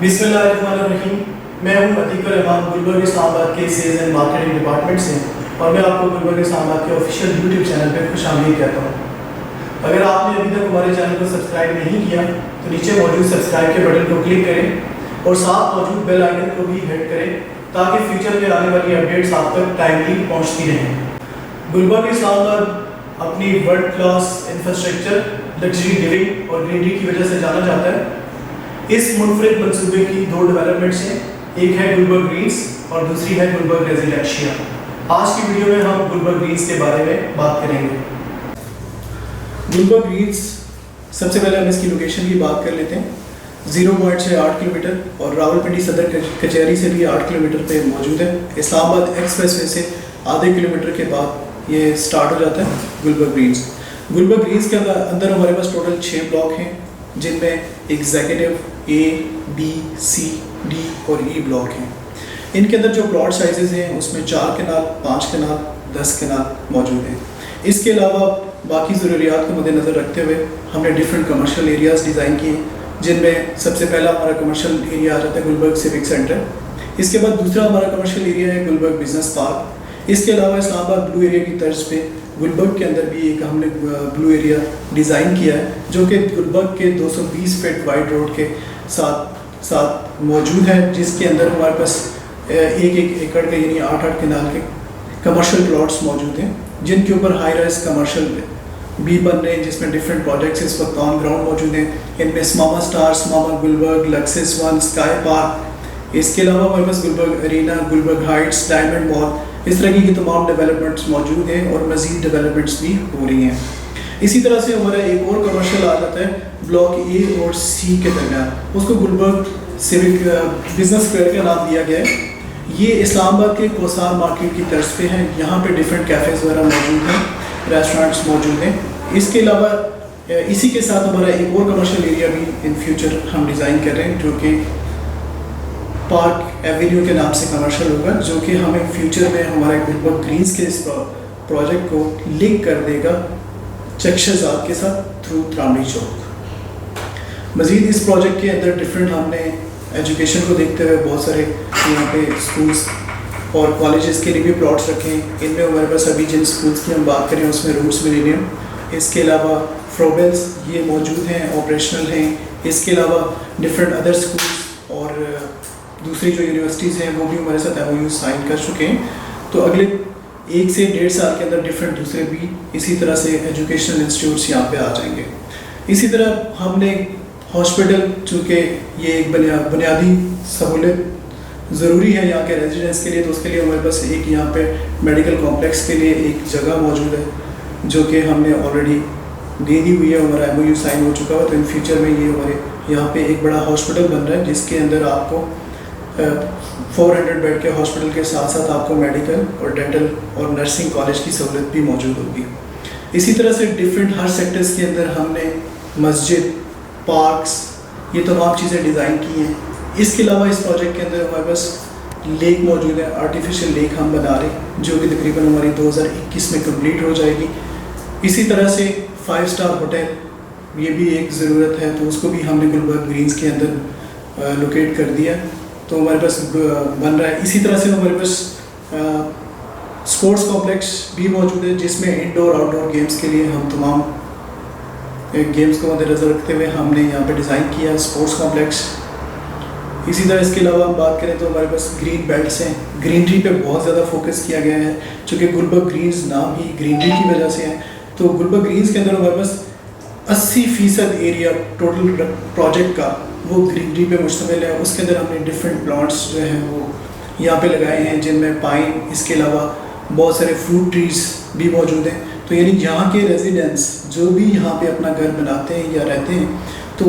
बिस्मिल्लाहिर्रहमानिर्रहीम। मैं हूं अतीक रहमान गुलबर्ग इस्लाम आबाद के सेल्स एंड मार्केटिंग डिपार्टमेंट से, और मैं आपको गुलबर्ग इस्लाम आबाद के ऑफिशियल यूट्यूब चैनल पर खुशामदीद कहता हूं। अगर आपने अभी तक हमारे चैनल को सब्सक्राइब नहीं किया तो नीचे मौजूद सब्सक्राइब के बटन को क्लिक करें और साथ मौजूद बेल आइकन को भी हिट करें ताकि फ्यूचर में आने वाली अपडेट्स आप तक टाइमली पहुंचती रहें। गुलबर्ग इस्लाम आबाद अपनी world class infrastructure, luxury living और ग्रीनरी की वजह से जाना जाता है। इस मुनफरिद मंसूबे की दो डेवलपमेंट्स हैं, एक है गुलबर्ग ग्रीन्स और दूसरी है गुलबर्ग रेजिडेंशिया। आज की वीडियो में हम गुलबर्ग ग्रीन्स के बारे में बात करेंगे। गुलबर्ग ग्रीन्स, सबसे पहले हम इसकी लोकेशन की बात कर लेते हैं। 0 पॉइंट से 8 किलोमीटर और रावलपिंडी सदर कचहरी से भी 8 किलोमीटर पे मौजूद है। इस्लामाबाद एक्सप्रेसवे से आधे किलोमीटर के बाद ये स्टार्ट हो जाता है गुलबर्ग ग्रीन्स। गुलबर्ग ग्रीन्स के अंदर हमारे पास टोटल 6 ब्लॉक हैं, जिनमें executive A, B, C, D और E ब्लॉक हैं। इनके अंदर जो प्लॉट साइजेस हैं उसमें 4 कनाल, 5 कनाल, 10 कनाल मौजूद हैं। इसके अलावा बाकी ज़रूरियात को मद्देनज़र रखते हुए हमने डिफरेंट कमर्शियल एरियाज़ डिज़ाइन किए, जिनमें सबसे पहला हमारा कमर्शियल एरिया आ जाता है गुलबर्ग सिविक सेंटर। इसके बाद दूसरा हमारा कमर्शियल एरिया है गुलबर्ग बिजनेस पार्क। इसके अलावा इस्लामाबाद ब्लू एरिया की तर्ज पे गुलबर्ग के अंदर भी एक हमने ब्लू एरिया डिज़ाइन किया है, जो कि गुलबर्ग के 220 फीट वाइड रोड के साथ मौजूद है, जिसके अंदर हमारे पास 1-1 एकड़ के यानी 8-8 कनाल के कमर्शियल प्लॉट्स मौजूद हैं, जिनके ऊपर हाई राइज कमर्शियल भी बन रहे हैं, जिसमें डिफरेंट प्रोजेक्ट्स इस वक्त ऑन ग्राउंड मौजूद हैं। इनमें Smama Star, Smama Gulberg, Luxus One, Sky Park, इसके अलावा हमारे पास Gulberg Arena, Gulberg Heights, Diamond Mall, इस तरह की तमाम डेवलपमेंट्स मौजूद हैं और मज़ीद डेवलपमेंट्स भी हो रही हैं। इसी तरह से हमारा एक और कमर्शियल आ जाता है ब्लॉक A और C के दरमियान, उसको गुलबर्ग सिविक बिजनेस स्क्वायर का नाम दिया गया है। ये इस्लामाबाद के कोसार मार्केट की तर्ज पे है। यहाँ पे डिफरेंट कैफ़ेज़ वगैरह मौजूद हैं, रेस्टोरेंट्स मौजूद हैं। इसके अलावा इसी के साथ हमारा एक और कमर्शियल एरिया भी इन फ्यूचर हम डिज़ाइन कर रहे हैं, जो कि पार्क एवेन्यू के नाम से कमर्शियल होगा, जो कि हमें फ्यूचर में हमारे गुलबर्ग ग्रीन्स के इस प्रोजेक्ट को लिंक कर देगा चक्षाजाद के साथ थ्रू त्रामड़ी चौक। मज़ीद इस प्रोजेक्ट के अंदर डिफरेंट हमने एजुकेशन को देखते हुए बहुत सारे यहाँ पे स्कूल्स और कॉलेजेस के लिए भी प्लॉट्स रखे हैं। इनमें हमारे पास अभी जिन स्कूल्स की हम बात करें उसमें रूट्स मिलेनियम, इसके अलावा फ्रोबेल्स ये मौजूद हैं, ऑपरेशनल हैं। इसके अलावा डिफरेंट अदर स्कूल्स और दूसरी जो यूनिवर्सिटीज़ हैं वो भी हमारे साथ MOU साइन कर चुके हैं। तो अगले 1 से 1.5 साल के अंदर डिफरेंट दूसरे भी इसी तरह से एजुकेशनल इंस्टीट्यूट्स यहाँ पे आ जाएंगे। इसी तरह हमने हॉस्पिटल, चूँकि ये एक बुनियादी सहूलत ज़रूरी है यहाँ के रेजिडेंट्स के लिए, तो उसके लिए हमारे पास एक यहाँ पे मेडिकल कॉम्प्लेक्स के लिए एक जगह मौजूद है, जो कि हमने ऑलरेडी दे दी हुई है, हमारा MOU साइन हो चुका है। तो इन फ्यूचर में ये हमारे यहाँ पे एक बड़ा हॉस्पिटल बन रहा है, जिसके अंदर आपको 400 बेड के हॉस्पिटल के साथ साथ आपको मेडिकल और डेंटल और नर्सिंग कॉलेज की सहूलत भी मौजूद होगी। इसी तरह से डिफरेंट हर सेक्टर्स के अंदर हमने मस्जिद, पार्क्स, ये तमाम चीज़ें डिज़ाइन की हैं। इसके अलावा इस प्रोजेक्ट के अंदर हमारे पास लेक मौजूद है, आर्टिफिशियल लेक हम बना रहे हैं, जो कि तकरीबन हमारी 2021 में कंप्लीट हो जाएगी। इसी तरह से 5 स्टार होटल, ये भी एक ज़रूरत है, तो उसको भी हमने गुलबर्ग ग्रीन्स के अंदर लोकेट कर दिया, तो हमारे पास बन रहा है। इसी तरह से हमारे पास स्पोर्ट्स कॉम्प्लेक्स भी मौजूद है, जिसमें इंडोर आउटडोर गेम्स के लिए हम तमाम गेम्स को मद्देनज़र रखते हुए हमने यहाँ पे डिज़ाइन किया स्पोर्ट्स कॉम्प्लेक्स। इसी तरह इसके अलावा हम बात करें तो हमारे पास ग्रीन बेल्ट्स हैं, ग्रीनरी पे बहुत ज़्यादा फोकस किया गया है, चूँकि गुलबर्ग ग्रीन्स नाम ही ग्रीनरी की वजह से है। तो गुलबर्ग ग्रीन्स के अंदर हमारे पास 80% एरिया टोटल प्रोजेक्ट का वो ग्रीनरी पे मुश्तमिल है। उसके अंदर हमने डिफरेंट प्लांट्स जो हैं वो यहाँ पे लगाए हैं, जिनमें पाइन, इसके अलावा बहुत सारे फ्रूट ट्रीज भी मौजूद हैं। तो यानी यहाँ के रेजिडेंट्स जो भी यहाँ पे अपना घर बनाते हैं या रहते हैं, तो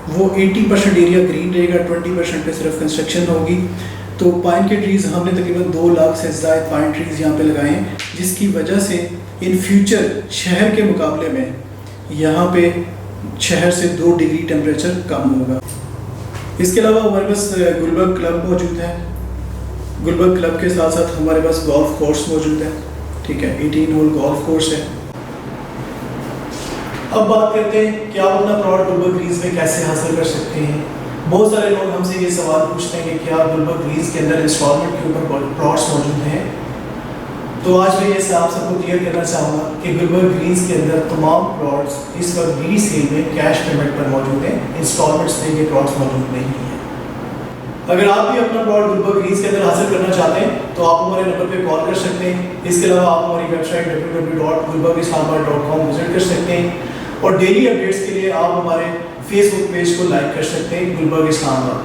वो 80% एरिया ग्रीन रहेगा, 20% पे सिर्फ कंस्ट्रक्शन होगी। तो पाइन के ट्रीज़ हमने तकरीबन 2 लाख से ज़्यादा पाइन ट्रीज़ यहाँ पे लगाए हैं, जिसकी वजह से इन फ्यूचर शहर के मुकाबले में यहाँ पे शहर से 2 डिग्री टेम्परेचर कम होगा। इसके अलावा हमारे पास गुलबर्ग क्लब मौजूद है। गुलबर्ग क्लब के साथ साथ हमारे पास गोल्फ कोर्स मौजूद है, ठीक है, 18 होल गोल्फ कोर्स है। अब बात करते हैं कि आप अपना प्लॉट गुलबर्ग ग्रीन्स में कैसे हासिल कर सकते हैं। بہت سارے لوگ ہم سے یہ سوال پوچھتے ہیں کہ کیا گلبرگ گرینز کے اندر انسٹالمنٹ کے اوپر پلاٹس موجود ہیں؟ تو آج میں یہ آپ سب کو کلیئر کرنا چاہوں گا کہ گلبرگ گرینز کے اندر تمام پلاٹس اس وقت ری سیل میں کیش پیمنٹ پر موجود ہیں، انسٹالمنٹس میں یہ پلاٹس موجود نہیں ہیں۔ اگر آپ بھی اپنا پلاٹ گلبرگ گرینز کے اندر حاصل کرنا چاہتے ہیں تو آپ ہمارے نمبر پہ کال کر سکتے ہیں۔ اس کے علاوہ آپ ہماری ویب سائٹ www.gulbergislamabad.com وزٹ کر سکتے ہیں، اور ڈیلی اپڈیٹس کے لیے آپ ہمارے فیس بک پیج کو لائک کر سکتے ہیں گلبرگ اسلام آباد۔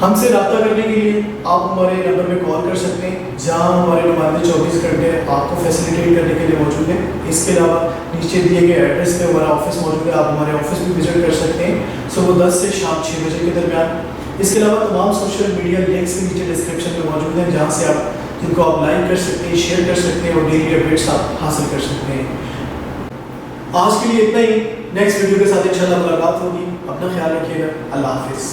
ہم سے رابطہ کرنے کے لیے آپ ہمارے نمبر پہ کال کر سکتے ہیں، جہاں ہمارے نمائندے 24 گھنٹے آپ کو فیسیلیٹیٹ کرنے کے لیے موجود ہیں۔ اس کے علاوہ نیچے دیے گئے ایڈریس پہ ہمارا آفس موجود ہے، آپ ہمارے آفس بھی وزٹ کر سکتے ہیں صبح 10 سے شام 6 بجے کے درمیان۔ اس کے علاوہ تمام سوشل میڈیا لنکس بھی نیچے ڈسکرپشن میں موجود ہیں، جہاں سے آپ جن کو آپ لائک کر سکتے ہیں، شیئر کر سکتے ہیں، اور ڈیلی اپڈیٹس آپ حاصل کر سکتے ہیں۔ آج کے لیے اتنا ہی، نیکسٹ ویڈیو کے ساتھ انشاءاللہ ملاقات ہوگی۔ اپنا خیال رکھیے گا، اللہ حافظ۔